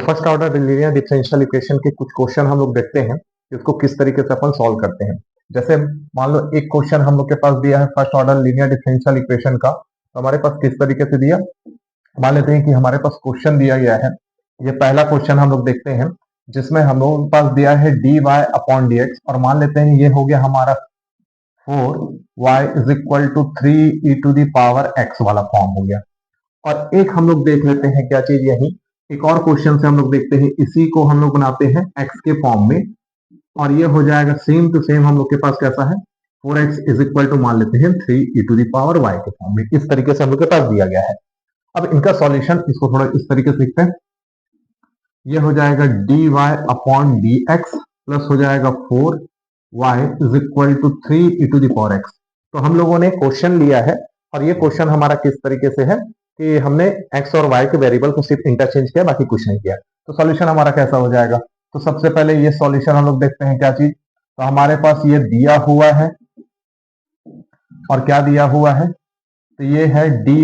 First order linear differential equation के कुछ question हम लोग देखते हैं कि उसको किस तरीके से अपन सॉल्व करते हैं। जैसे मान लो एक क्वेश्चन हम लोग के पास दिया है first order linear differential equation का, तो हमारे पास किस तरीके से दिया, मान लेते हैं कि हमारे पास क्वेश्चन दिया गया है। ये पहला क्वेश्चन हम लोग देखते हैं जिसमें हम लोगों के पास दिया है dy अपॉन dx, और मान लेते हैं ये हो गया हमारा 4y is equal to 3e⁻x वाला फॉर्म हो गया। और एक हम लोग देख लेते हैं क्या चीज, यही एक और क्वेश्चन से हम लोग देखते हैं, इसी को हम लोग बनाते हैं x के फॉर्म में, और ये हो जाएगा सेम टू सेम हम लोग के पास कैसा है 4x इज इक्वल टू मान लेते हैं 3e⁻y के फॉर्म में। इस तरीके से हम लोग के पास दिया गया है। अब इनका सॉल्यूशन इसको थोड़ा इस तरीके से लिखते हैं, ये हो जाएगा dy अपॉन dx प्लस हो जाएगा 4y is equal to 3e⁻x। तो हम लोगों ने क्वेश्चन लिया है और ये क्वेश्चन हमारा किस तरीके से है कि हमने x और y के वेरिएबल को सिर्फ इंटरचेंज किया, बाकी कुछ नहीं किया। तो सॉल्यूशन हमारा कैसा हो जाएगा, तो सबसे पहले ये सॉल्यूशन हम लोग देखते हैं क्या चीज। तो हमारे पास ये दिया हुआ है और क्या दिया हुआ है, तो ये है dy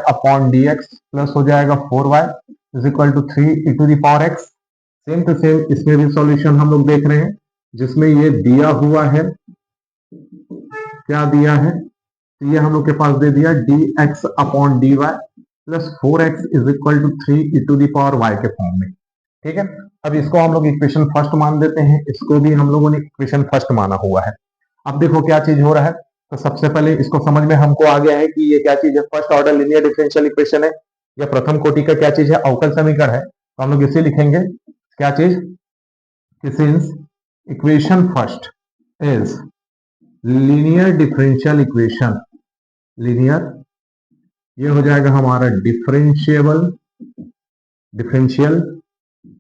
अपॉन dx प्लस हो जाएगा 4y is equal to 3e⁻x। Same to same इसमें भी सॉल्यूशन हम लोग देख रहे हैं जिसमें ये दिया हुआ है, क्या दिया है, तो ये हम लोग के पास दे दिया dx upon dy plus 4x is equal to 3e⁻y के फॉर्म में। ठीक है, अब इसको हम लोग इक्वेशन फर्स्ट मान देते हैं, इसको भी हम लोगों ने इक्वेशन फर्स्ट माना हुआ है। अब देखो क्या चीज हो रहा है, तो सबसे पहले इसको समझ में हमको आ गया है कि ये क्या चीज है, first order linear differential equation है, या प्रथम कोटि का क्या चीज है, अवकल समीकरण है। तो हम लोग इसे लिखेंगे क्या चीज, since equation first is linear differential equation, linear ये हो जाएगा हमारा डिफरेंशियल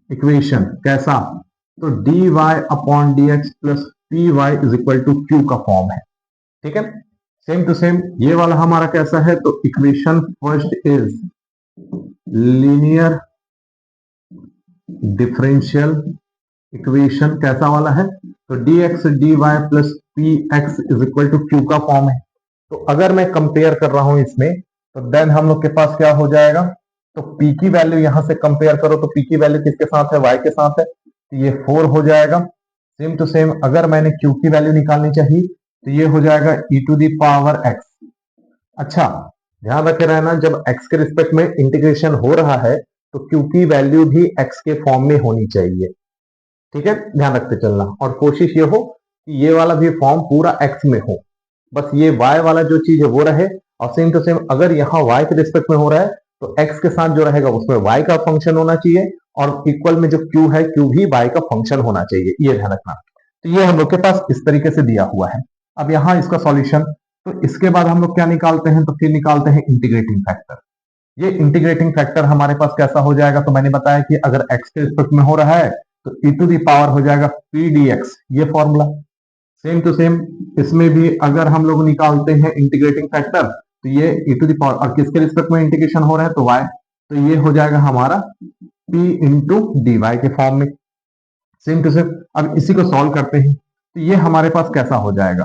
इक्वेशन कैसा, तो dy upon dx plus py is equal to q का फॉर्म है। ठीक है, सेम टू सेम ये वाला हमारा कैसा है, तो equation first is linear differential equation कैसा वाला है, तो dx dy plus px is equal to q का फॉर्म है। तो अगर मैं कंपेयर कर रहा हूं इसमें, तो देन हम लोग के पास क्या हो जाएगा, तो p की वैल्यू यहां से कंपेयर करो तो p की वैल्यू किसके साथ है, y के साथ है, तो ये 4 हो जाएगा। सेम टू सेम अगर मैंने q की वैल्यू निकालनी चाहिए तो ये हो जाएगा e⁻x। अच्छा ध्यान रखे रहना, जब x के रिस्पेक्ट में इंटीग्रेशन हो रहा है तो q की वैल्यू भी x के फॉर्म में होनी चाहिए। ठीक है, ध्यान रखते चलना, और कोशिश ये हो कि ये वाला भी फॉर्म पूरा x में हो, बस ये y वाला जो चीज है वो रहे। और सेम टू सेम अगर यहाँ y के रिस्पेक्ट में हो रहा है तो x के साथ जो रहेगा उसमें y का फंक्शन होना चाहिए, और इक्वल में जो q है q भी y का फंक्शन होना चाहिए, ये ध्यान रखना। तो ये हम लोग के पास इस तरीके से दिया हुआ है। अब यहाँ इसका सॉल्यूशन, तो इसके बाद हम लोग क्या निकालते हैं, तो फिर निकालते हैं इंटीग्रेटिंग फैक्टर। ये इंटीग्रेटिंग फैक्टर हमारे पास कैसा हो जाएगा, तो मैंने बताया कि अगर x के रिस्पेक्ट में हो रहा है तो e⁻ हो जाएगा p dx, ये फॉर्मूला। सेम टू सेम इसमें भी अगर हम लोग निकालते हैं इंटीग्रेटिंग फैक्टर, तो ये e⁻, और किसके रिस्पेक्ट में इंटीग्रेशन हो रहा है, तो y, तो ये हो जाएगा हमारा p इंटू dy के फॉर्म में। सेम टू सेम अब इसी को सॉल्व करते हैं, तो ये हमारे पास कैसा हो जाएगा,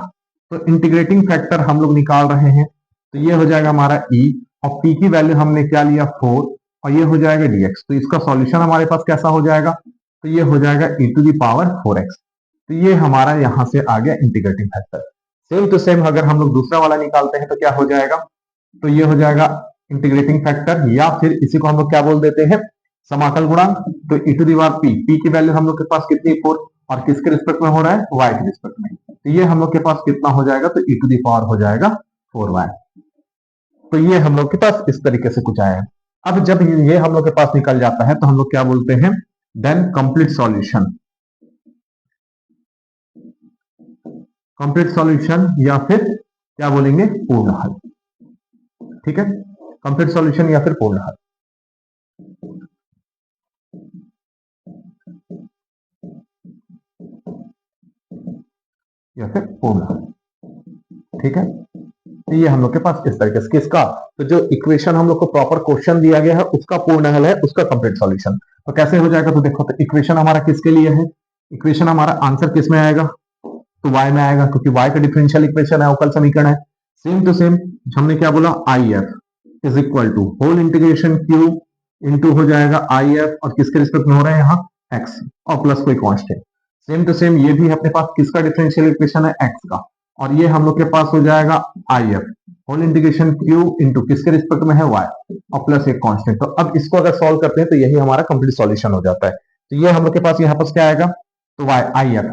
तो इंटीग्रेटिंग फैक्टर हम लोग निकाल रहे हैं, तो ये हो जाएगा हमारा e, और p की वैल्यू हमने क्या लिया 4, और ये हो जाएगा dx। तो इसका सॉल्यूशन हमारे पास कैसा हो जाएगा, तो ये हो जाएगा e⁻4x। तो ये हमारा यहां से आ गया integrating factor. Same to same अगर हम लोग दूसरा वाला निकालते हैं तो क्या हो जाएगा, तो ये हो जाएगा इंटीग्रेटिंग फैक्टर, या फिर इसी को हम लोग क्या बोल देते हैं, समाकल गुणांक। तो p की वैल्यू हम लोग के पास कितनी 4, और किसके रिस्पेक्ट में हो रहा है, y के रिस्पेक्ट में, तो ये हम लोग के पास कितना हो जाएगा, तो e⁻ हो जाएगा 4y। तो ये हम लोग के पास इस तरीके से कुछ आया है। अब जब ये हम लोग के पास निकल जाता है तो हम लोग क्या बोलते हैं, then complete solution, complete solution, या फिर क्या बोलेंगे, पूर्ण हल। ठीक है, कंप्लीट सॉल्यूशन या फिर पूर्ण हल। या फिर पूर्ण हल। ठीक है, तो ये हम लोग के पास इस तरीके से किसका, तो जो इक्वेशन हम लोग को प्रॉपर क्वेश्चन दिया गया है उसका पूर्ण हल है, उसका कंप्लीट सॉल्यूशन। तो कैसे हो जाएगा, तो देखो, तो इक्वेशन हमारा किसके लिए है, इक्वेशन हमारा आंसर किस में आएगा, तो y में आएगा, क्योंकि y का डिफरेंशियल इक्वेशन है, अवकल समीकरण है। सेम टू सेम हमने क्या बोला, IF is equal to whole integration q into हो जाएगा आई एफ, और किसके रिस्पेक्ट में हो रहा है यहाँ एक्स, और प्लस कोई कांस्टेंट। सेम टू सेम ये भी अपने पास किसका डिफरेंशियल इक्वेशन है, एक्स का, और ये हम लोग के पास हो जाएगा I F whole integration q into किसके रिस्पेक्ट में है वाई, और प्लस एक कांस्टेंट। तो अब इसको अगर सॉल्व करते हैं तो यही हमारा कंप्लीट सॉल्यूशन हो जाता है। तो ये हम लोग के पास यहाँ पास क्या आएगा, तो वाई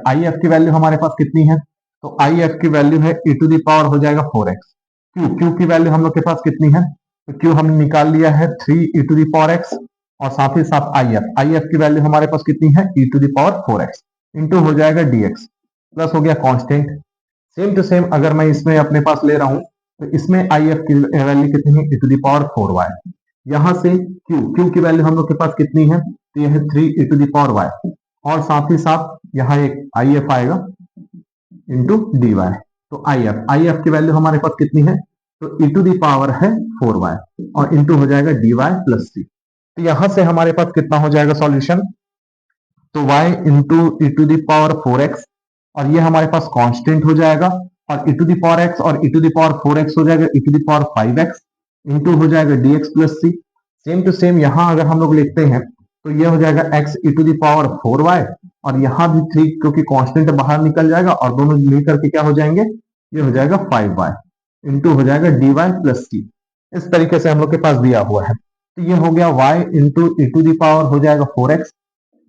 आई एफ की वैल्यू हमारे पास कितनी है, तो आई एफ की वैल्यू है e टू दी पावर हो जाएगा 4x। क्यू की वैल्यू हम लोग के पास कितनी है, तो क्यू हमने निकाल लिया है 3 e to the power x, और साथ ही साथ आई एफ की वैल्यू हमारे पास कितनी है e to the power 4x, into हो जाएगा dx, प्लस हो गया कांस्टेंट। सेम टू सेम अगर मैं इसमें अपने पास ले रहा हूं तो इसमें आई एफ की वैल्यू कितनी है e to the power 4y, यहां से क्यू की वैल्यू हम लोग के पास कितनी है, तो यह है 3 e to the power y, और साथ ही साथ यहाँ एक आई एफ आएगा इंटू डी वाई। तो आई एफ की वैल्यू हमारे पास कितनी है, तो e टू दी पावर है 4y, और इंटू हो जाएगा डी वाई प्लस सी। तो यहां से हमारे पास कितना हो जाएगा सॉल्यूशन, तो y into e to the power 4x, और ये हमारे पास कांस्टेंट हो जाएगा, और e to the power x और e to the power 4x हो जाएगा e to the power 5x, into हो जाएगा dx plus c. Same to same यहां अगर हम लोग लिखते हैं तो ये हो जाएगा x e to the power 4y, और यहां भी 3 क्योंकि कांस्टेंट बाहर निकल जाएगा और दोनों मिलकर के क्या हो जाएंगे, ये हो जाएगा 5y, इंटू हो जाएगा dy प्लस सी। इस तरीके से हम लोग के पास दिया हुआ है। तो ये हो गया y into e to the power हो जाएगा 4x,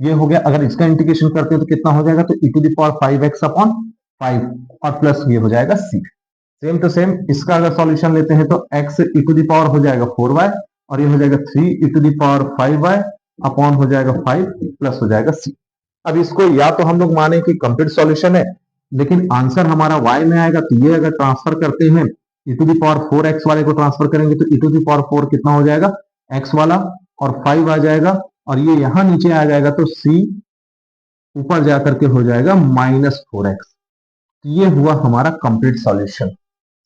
ये हो गया, अगर इसका इंटीग्रेशन करते हैं तो कितना हो जाएगा, तो e to the power 5x upon 5, और प्लस ये हो जाएगा c। सेम टू सेम इसका अगर सॉल्यूशन लेते हैं तो x e to the power हो जाएगा 4y, और ये हो जाएगा 3 e to the power 5y upon हो जाएगा 5 प्लस हो जाएगा c। अब इसको या तो हम लोग माने कि कंप्लीट सॉल्यूशन है, लेकिन आंसर हमारा y में आएगा, तो ये अगर ट्रांसफर करते हैं e to the power 4x वाले को ट्रांसफर करेंगे तो e टू दी पावर 4 कितना हो जाएगा x वाला, और 5 आ जाएगा, और ये यहां नीचे आ जाएगा तो c ऊपर जाकर के हो जाएगा -4x। ये हुआ हमारा complete solution.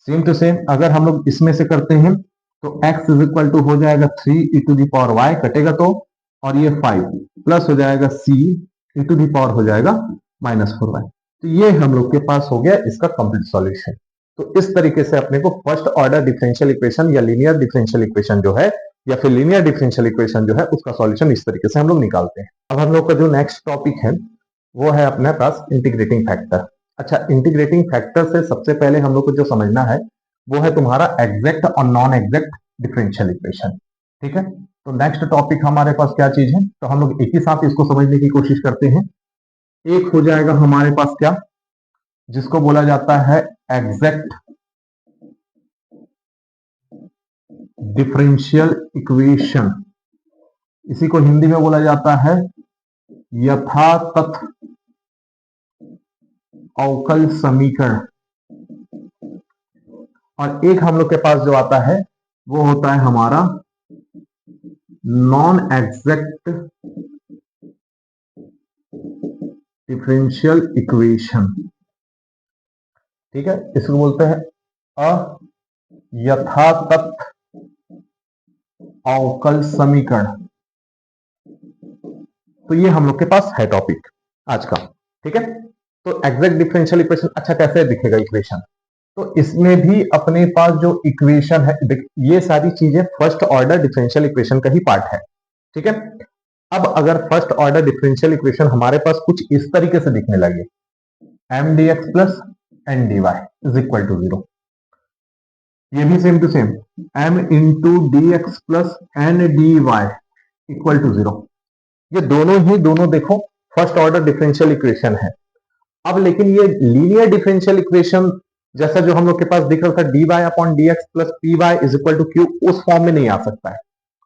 Same to same अगर हम लोग इसमें से करते हैं तो x इज इक्वल टू हो जाएगा 3 e to the power y कटेगा तो, और ये 5 प्लस हो जाएगा c e to the power हो जाएगा -4y। तो ये हम लोग के पास हो गया इसका कंप्लीट सॉल्यूशन। तो इस तरीके से अपने को फर्स्ट ऑर्डर डिफरेंशियल इक्वेशन या लीनियर डिफरेंशियल इक्वेशन जो है, या फिर लीनियर डिफरेंशियल इक्वेशन जो है, उसका सॉल्यूशन इस तरीके से हम लोग निकालते हैं। अब हम लोग का जो नेक्स्ट टॉपिक है वो है अपने पास इंटीग्रेटिंग फैक्टर। अच्छा, इंटीग्रेटिंग फैक्टर से सबसे पहले हम लोग को जो समझना है वो है तुम्हारा एग्जैक्ट और नॉन एग्जैक्ट डिफरेंशियल इक्वेशन। ठीक है, तो नेक्स्ट टॉपिक हमारे पास क्या चीज है, तो हम लोग एक ही साथ इसको समझने की कोशिश करते हैं। एक हो जाएगा हमारे पास क्या, जिसको बोला जाता है एग्जैक्ट डिफरेंशियल इक्वेशन, इसी को हिंदी में बोला जाता है यथातथ अवकल समीकरण। और एक हम लोग के पास जो आता है वो होता है हमारा नॉन एग्जैक्ट डिफरेंशियल इक्वेशन। ठीक है, इसको बोलते हैं अयथातथ अवकल समीकरण। तो ये हम लोग के पास है टॉपिक आज का। ठीक है, तो एग्जैक्ट डिफरेंशियल इक्वेशन, अच्छा कैसे दिखेगा इक्वेशन, तो इसमें भी अपने पास जो इक्वेशन है, ये सारी चीजें फर्स्ट ऑर्डर डिफरेंशियल इक्वेशन का ही पार्ट है। ठीक है, अब अगर फर्स्ट ऑर्डर डिफरेंशियल इक्वेशन हमारे पास कुछ इस तरीके से दिखने लगे, m d x plus n d y is equal to 0, ये भी same to same m into D x plus n d Y equal to 0, ये दोनों देखो फर्स्ट ऑर्डर डिफरेंशियल इक्वेशन है। अब लेकिन ये लीनियर डिफरेंशियल इक्वेशन जैसा जो हम लोग के पास दिख रहा था d y upon d x plus p y is equal to q, उस फॉर्म में नहीं आ सकता है।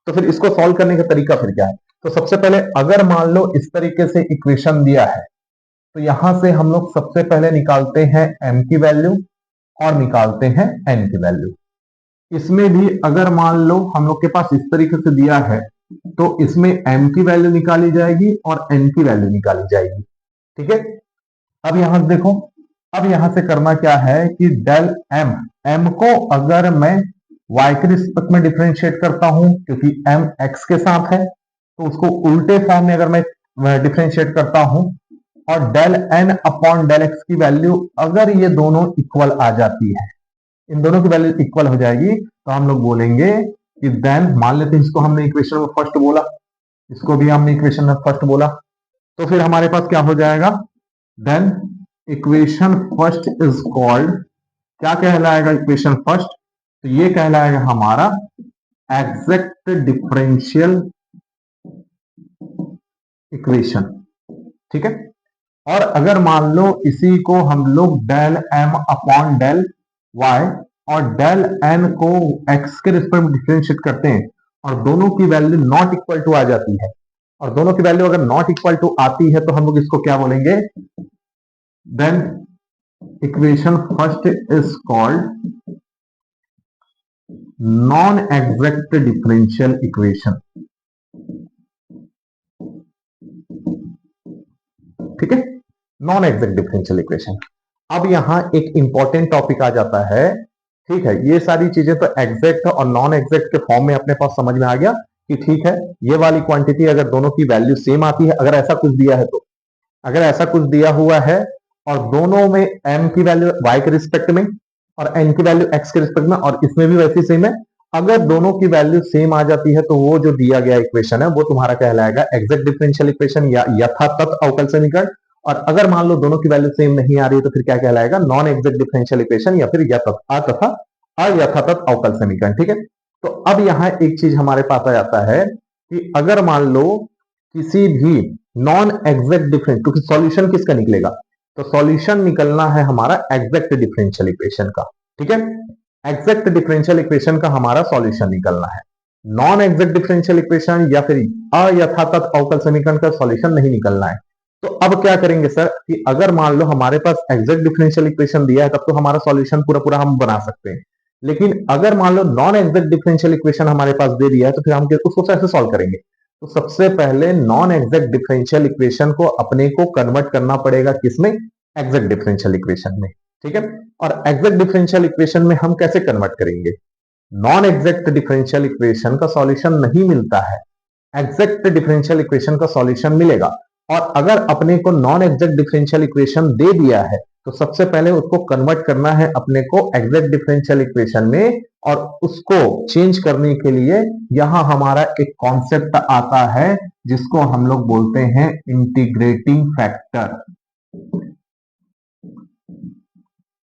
तो फिर इसको सॉल्व करने का तरीका फिर क्या है, तो सबसे पहले अगर मान लो इस तरीके से इक्वेशन दिया है तो यहां से हम लोग सबसे पहले निकालते हैं m की वैल्यू और निकालते हैं n की वैल्यू। इसमें भी अगर मान लो हम लोग के पास इस तरीके से दिया है तो इसमें m की वैल्यू निकाली जाएगी और n की वैल्यू निकाली जाएगी। ठीक है, अब यहां से देखो, अब यहां से करना क्या है कि डेल m को अगर मैं y के रिस्पेक्ट में डिफरेंशिएट करता हूं क्योंकि m x के साथ है, तो उसको उल्टे फॉर्म में अगर मैं डिफरेंशिएट करता हूं और del n upon del x की वैल्यू अगर ये दोनों इक्वल आ जाती है, इन दोनों की वैल्यू इक्वल हो जाएगी, तो हम लोग बोलेंगे कि देन मान लेते हैं इसको हमने इक्वेशन में फर्स्ट बोला, इसको भी हमने इक्वेशन में फर्स्ट बोला, तो फिर हमारे पास क्या हो जाएगा, then equation first is called, क्या कहलाएगा इक्वेशन फर्स्ट, तो ये कहलाएगा हमारा एग्जैक्ट डिफरेंशियल इक्वेशन। ठीक है, और अगर मान लो इसी को हम लोग del m upon del y और डेल एन को एक्स के रिस्पेक्ट में डिफरेंशिएट करते हैं और दोनों की वैल्यू नॉट इक्वल टू आ जाती है, और दोनों की वैल्यू अगर नॉट इक्वल टू आती है तो हम लोग इसको क्या बोलेंगे, then equation first is called non exact differential equation. ठीक है, नॉन एग्जैक्ट डिफरेंशियल इक्वेशन। अब यहां एक इंपॉर्टेंट टॉपिक आ जाता है। ठीक है, ये सारी चीजें तो एग्जैक्ट और नॉन एग्जैक्ट के फॉर्म में अपने पास समझ में आ गया कि ठीक है, ये वाली क्वांटिटी अगर दोनों की वैल्यू सेम आती है, अगर ऐसा कुछ दिया है तो, अगर ऐसा कुछ दिया हुआ है और दोनों में m की वैल्यू y के रिस्पेक्ट में और n की वैल्यू x के रिस्पेक्ट में, और इसमें भी वैसी सेम है, अगर दोनों की वैल्यू सेम आ जाती है तो वो जो दिया गया इक्वेशन है वो तुम्हारा कहलाएगा एग्जैक्ट डिफरेंशियल इक्वेशन या यथातथ अवकल समीकरण। और अगर मान लो दोनों की वैल्यू सेम नहीं आ रही है तो फिर क्या कहलाएगा, नॉन एग्जैक्ट डिफरेंशियल इक्वेशन या फिर तथा अयथातथ अवकल समीकरण। ठीक है, तो अब यहां एक चीज हमारे पास आ जाता है कि अगर मान लो किसी भी नॉन एग्जैक्ट डिफरेंस, क्योंकि सॉल्यूशन किसका निकलेगा, तो सॉल्यूशन निकलना है हमारा एग्जैक्ट डिफरेंशियल इक्वेशन का। ठीक है, एग्जैक्ट डिफरेंशियल इक्वेशन का हमारा सॉल्यूशन निकलना है, नॉन एग्जैक्ट डिफरेंशियल इक्वेशन या फिर अयथातथ अवकल समीकरण का सॉल्यूशन नहीं निकलना है। तो अब क्या करेंगे सर कि अगर मान लो हमारे पास एग्जैक्ट डिफरेंशियल इक्वेशन दिया है तब तो हमारा सॉल्यूशन पूरा पूरा हम बना सकते हैं, लेकिन अगर मान लो नॉन एग्जैक्ट डिफरेंशियल इक्वेशन हमारे पास दे दिया है तो फिर हम उसको कैसे सॉल्व करेंगे। तो सबसे पहले नॉन एग्जैक्ट डिफरेंशियल इक्वेशन को अपने को कन्वर्ट करना पड़ेगा किसमें, एग्जैक्ट डिफरेंशियल इक्वेशन में। ठीक है, और एग्जैक्ट डिफरेंशियल इक्वेशन में हम कैसे कन्वर्ट करेंगे, नॉन एग्जैक्ट डिफरेंशियल इक्वेशन का सॉल्यूशन नहीं मिलता है, एग्जैक्ट डिफरेंशियल इक्वेशन का सॉल्यूशन मिलेगा। और अगर अपने को नॉन एग्जैक्ट डिफरेंशियल इक्वेशन दे दिया है तो सबसे पहले उसको कन्वर्ट करना है अपने को एग्जैक्ट डिफरेंशियल इक्वेशन में, और उसको चेंज करने के लिए यहां हमारा एक कॉन्सेप्ट आता है जिसको हम लोग बोलते हैं इंटीग्रेटिंग फैक्टर,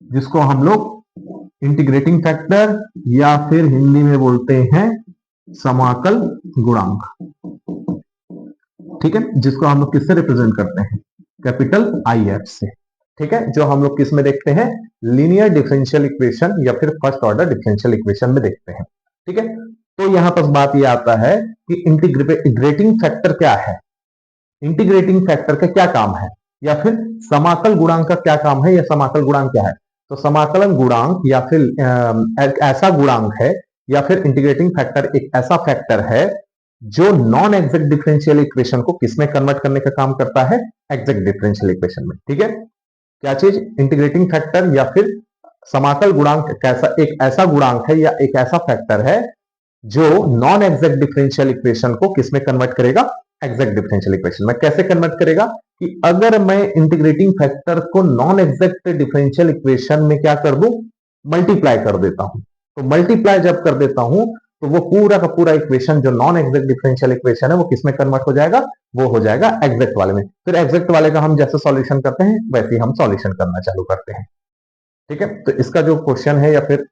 जिसको हम लोग इंटीग्रेटिंग फैक्टर या फिर हिंदी में बोलते हैं समाकल गुणांक। ठीक है, जिसको हम लोग किससे रिप्रेजेंट करते हैं, कैपिटल आई एफ से। ठीक है, जो हम लोग किस में देखते हैं, लीनियर डिफरेंशियल इक्वेशन या फिर फर्स्ट ऑर्डर डिफरेंशियल इक्वेशन में देखते हैं। ठीक है, तो यहां पर बात यह आता है कि इंटीग्रेटिंग फैक्टर क्या है, इंटीग्रेटिंग फैक्टर का क्या काम है, या फिर समाकल गुणांक का क्या काम है, या समाकल गुणांक क्या है। तो समाकलन गुणांक या फिर एक ऐसा गुणांक है, या फिर इंटीग्रेटिंग फैक्टर एक ऐसा फैक्टर है जो नॉन एग्जैक्ट डिफरेंशियल इक्वेशन को किसमें कन्वर्ट करने का काम करता है, एग्जैक्ट डिफरेंशियल इक्वेशन में। ठीक है, क्या चीज, इंटीग्रेटिंग फैक्टर या फिर समाकल गुणांक कैसा, एक ऐसा गुणांक है या एक ऐसा फैक्टर है जो नॉन एग्जैक्ट डिफरेंशियल इक्वेशन को किसमें कन्वर्ट करेगा, एग्जैक्ट डिफरेंशियल इक्वेशन में। कैसे कन्वर्ट करेगा कि अगर मैं इंटीग्रेटिंग फैक्टर को नॉन एग्जैक्ट डिफरेंशियल इक्वेशन में क्या कर दूं, मल्टीप्लाई कर देता हूं, तो मल्टीप्लाई जब कर देता हूं तो वो पूरा का पूरा इक्वेशन जो नॉन एग्जैक्ट डिफरेंशियल इक्वेशन है वो किसमें कन्वर्ट हो जाएगा, वो हो जाएगा एग्जैक्ट वाले में। फिर एग्जैक्ट वाले का हम जैसे सॉल्यूशन करते हैं वैसे ही हम सॉल्यूशन करना चालू करते हैं। ठीक है, तो इसका जो क्वेश्चन है या फिर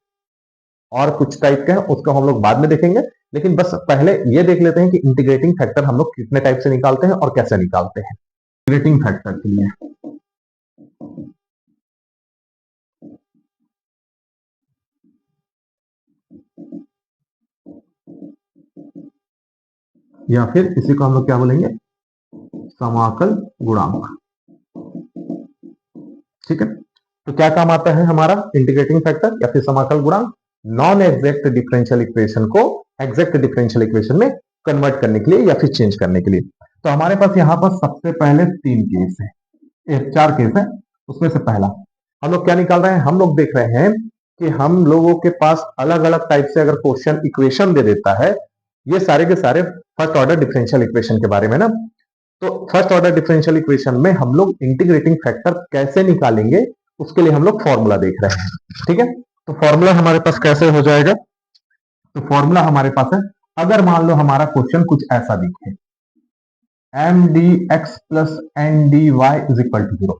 और कुछ टाइप के हैं उसको हम लोग बाद में देखेंगे, लेकिन बस पहले ये देख लेते हैं कि इंटीग्रेटिंग फैक्टर हम लोग कितने टाइप से निकालते हैं और कैसे निकालते हैं। इंटीग्रेटिंग फैक्टर के लिए या फिर इसी को हम लोग क्या बोलेंगे, समाकल गुणांक। ठीक है, तो क्या काम आता है हमारा इंटीग्रेटिंग फैक्टर या फिर समाकल गुणांक, नॉन एग्जैक्ट डिफरेंशियल इक्वेशन को एग्जैक्ट डिफरेंशियल इक्वेशन में कन्वर्ट करने के लिए या फिर चेंज करने के लिए। तो हमारे पास यहाँ पर सबसे पहले 3 केस है, 4 केस है, उसमें से पहला हम लोग क्या निकाल रहे हैं, हम लोग देख रहे हैं कि हम लोगों के पास अलग अलग टाइप से अगर क्वेश्चन इक्वेशन दे देता है, ये सारे के सारे फर्स्ट ऑर्डर डिफरेंशियल इक्वेशन के बारे में ना, तो फर्स्ट ऑर्डर डिफरेंशियल इक्वेशन में हम लोग इंटीग्रेटिंग फैक्टर कैसे निकालेंगे उसके लिए हम लोग फॉर्मूला देख रहे हैं। ठीक है, तो फॉर्मूला हमारे पास कैसे हो जाएगा, तो फॉर्मूला हमारे पास है, अगर मान लो हमारा क्वेश्चन कुछ ऐसा दिखे, m d x plus n d y is equal to 0,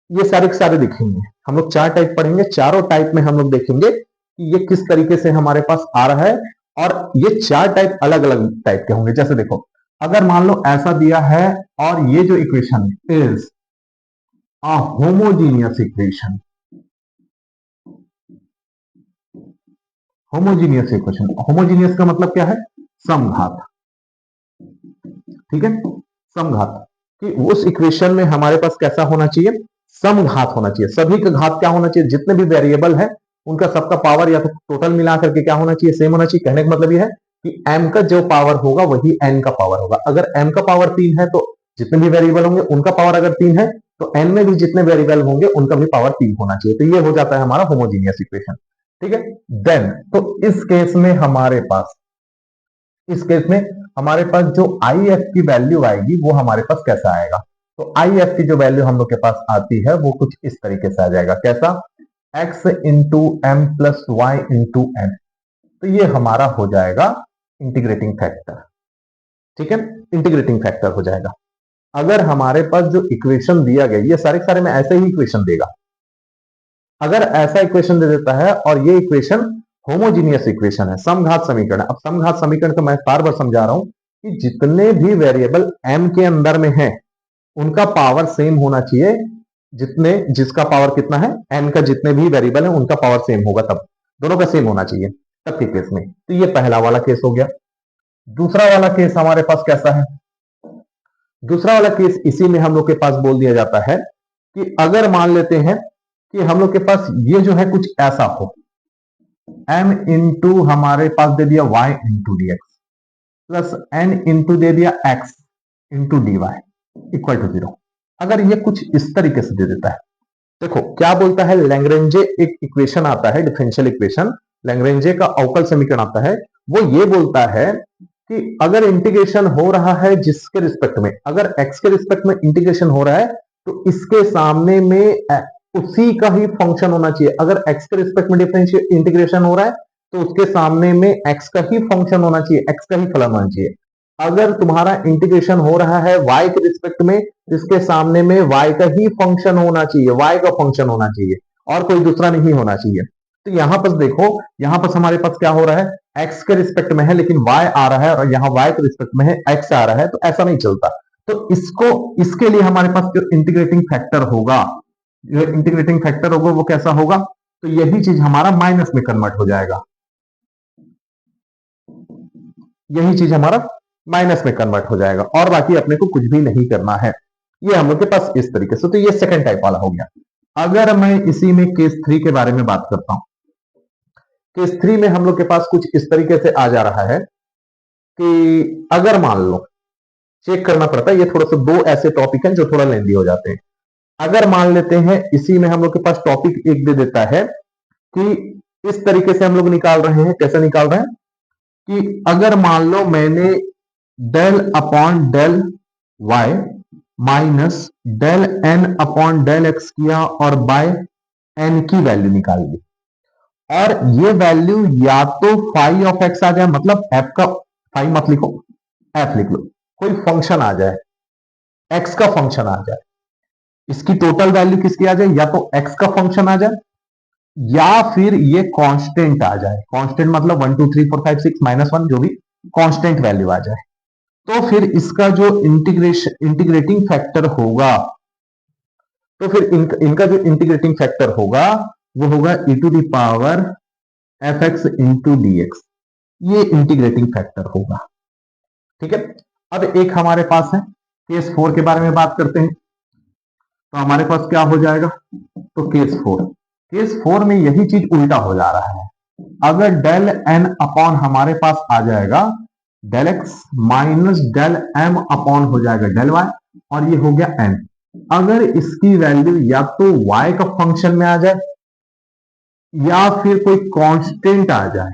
ये सारे के सारे दिखेंगे। हम लोग 4 टाइप पढ़ेंगे, चारों टाइप में हम लोग देखेंगे कि ये किस तरीके से हमारे पास आ रहा है, और ये 4 टाइप अलग अलग टाइप के होंगे। जैसे देखो, अगर मान लो ऐसा दिया है और ये जो equation is a homogeneous equation, homogeneous equation, homogeneous का मतलब क्या है, समघात, ठीक है, समघात, कि उस इक्वेशन में हमारे पास कैसा होना चाहिए, समघात होना चाहिए। सभी का घात क्या होना चाहिए, जितने भी वेरिएबल है उनका सबका पावर या तो टोटल मिला करके क्या होना चाहिए, सेम होना चाहिए। कहने का मतलब यह है कि m का जो पावर होगा वही n का पावर होगा। अगर m का पावर 3 है तो जितने भी वेरिएबल होंगे उनका पावर अगर 3 है तो n में भी जितने वेरिएबल होंगे उनका भी पावर 3 होना चाहिए। तो ये हो जाता है हमारा होमोजीनियस इक्वेशन, ठीक है। देन तो इस केस में हमारे पास, इस केस में हमारे पास जो आई एफ की वैल्यू आएगी वो हमारे पास कैसा आएगा, तो आई एफ की जो वैल्यू हम लोग के पास आती है वो कुछ इस तरीके से आ जाएगा, कैसा, x into m plus y into n. तो ये हमारा हो जाएगा इंटीग्रेटिंग फैक्टर, ठीक है, इंटीग्रेटिंग फैक्टर हो जाएगा। अगर हमारे पास जो इक्वेशन दिया गया, ये सारे सारे में ऐसे ही इक्वेशन देगा, अगर ऐसा इक्वेशन दे देता है और ये इक्वेशन होमोजीनियस इक्वेशन है, समघात समीकरण। अब समघात समीकरण तो मैं बार बार समझा रहा हूं कि जितने भी वेरिएबल m के अंदर में है उनका पावर सेम होना चाहिए, जितने, जिसका पावर कितना है n का, जितने भी वेरिएबल है उनका पावर सेम होगा, तब दोनों का सेम होना चाहिए तब के केस में। तो ये पहला वाला केस हो गया। दूसरा वाला केस हमारे पास कैसा है, दूसरा वाला केस इसी में हम लोग के पास बोल दिया जाता है कि अगर मान लेते हैं कि हम लोग के पास ये जो है कुछ ऐसा हो, m इंटू हमारे पास दे दिया y into D x plus n into दे दिया x into D Y equal to 0। अगर ये कुछ इस तरीके से दे देता है, देखो क्या बोलता है, लैग्रेंजे एक इक्वेशन आता है, डिफरेंशियल इक्वेशन, लैग्रेंजे का अवकल समीकरण आता है, वो ये बोलता है कि अगर इंटीग्रेशन हो रहा है जिसके रिस्पेक्ट में, अगर x के रिस्पेक्ट में इंटीग्रेशन हो रहा है तो इसके सामने में उसी का ही फंक्शन होना चाहिए। अगर x के रिस्पेक्ट में डिफरेंशियल इंटीग्रेशन हो रहा है तो उसके सामने में x का ही फंक्शन होना चाहिए, x का ही फलन होना चाहिए। अगर तुम्हारा इंटीग्रेशन हो रहा है y के रिस्पेक्ट में, इसके सामने में y का ही फंक्शन होना चाहिए, y का फंक्शन होना चाहिए और कोई दूसरा नहीं होना चाहिए। तो यहां पर देखो, यहां पर हमारे पास क्या हो रहा है, x के रिस्पेक्ट में है लेकिन y आ रहा है और यहां y के रिस्पेक्ट में है x आ रहा है, तो ऐसा नहीं चलता। तो इसको, इसके लिए हमारे पास जो इंटीग्रेटिंग फैक्टर होगा, जो इंटीग्रेटिंग फैक्टर होगा वो कैसा होगा, तो यही चीज हमारा माइनस में कन्वर्ट हो जाएगा, यही चीज हमारा माइनस में कन्वर्ट हो जाएगा और बाकी अपने को कुछ भी नहीं करना है। ये हम लोग के पास इस तरीके से, तो ये सेकंड टाइप वाला हो गया। अगर मैं इसी में केस 3 के बारे में बात करता हूं, केस 3 में हम लोग के पास कुछ इस तरीके से आ जा रहा है कि अगर मान लो, चेक करना पड़ता है, ये थोड़ा सा दो ऐसे टॉपिक हैं जो थोड़ा लेंदी हो जाते हैं। अगर मान लेते हैं इसी में हम लोग के पास टॉपिक एक दे देता है कि इस तरीके से हम लोग निकाल रहे हैं, कैसे निकाल रहे हैं कि अगर मान लो मैंने del upon del y minus del n upon del x किया और बाय एन की वैल्यू निकाल ली, और ये वैल्यू या तो फाई ऑफ एक्स आ जाए, मतलब एफ का, फाई मत लिखो, एफ लिख लो, कोई फंक्शन आ जाए, एक्स का फंक्शन आ जाए, इसकी टोटल वैल्यू किसकी आ जाए, या तो एक्स का फंक्शन आ जाए या फिर ये कांस्टेंट आ जाए। कांस्टेंट मतलब 1 2 3 4 5 6 -1 जो भी कांस्टेंट वैल्यू आ जाए, तो फिर इसका जो इंटीग्रेटिंग फैक्टर होगा, तो फिर इनका जो इंटीग्रेटिंग फैक्टर होगा वो होगा e to the power f x into D x, ये इंटीग्रेटिंग फैक्टर होगा, ठीक है। अब एक हमारे पास है केस 4 के बारे में बात करते हैं, तो हमारे पास क्या हो जाएगा, तो केस 4 में यही चीज उल्टा हो जा रहा है। अगर डेल एन अपॉन हमारे पास आ जाएगा del x minus del m upon हो जाएगा डेल वाई, और ये हो गया एन। अगर इसकी वैल्यू या तो y का फंक्शन में आ जाए या फिर कोई कांस्टेंट आ जाए,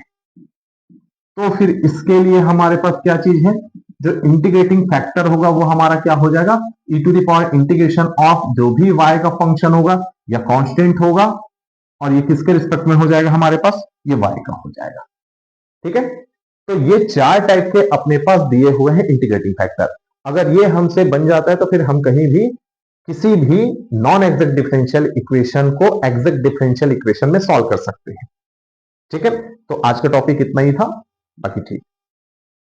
तो फिर इसके लिए हमारे पास क्या चीज है, जो इंटीग्रेटिंग फैक्टर होगा वो हमारा क्या हो जाएगा, e to the power integration of जो भी y का फंक्शन होगा या कांस्टेंट होगा, और ये किसके रिस्पेक्ट में हो जाएगा हमारे पास, ये y का हो जाएगा। ठीक है। तो ये 4 टाइप के अपने पास दिए हुए हैं इंटीग्रेटिंग फैक्टर। अगर ये हमसे बन जाता है तो फिर हम कहीं भी किसी भी नॉन एग्जैक्ट डिफरेंशियल इक्वेशन को एग्जैक्ट डिफरेंशियल इक्वेशन में सॉल्व कर सकते हैं। ठीक है, तो आज का टॉपिक इतना ही था, बाकी ठीक।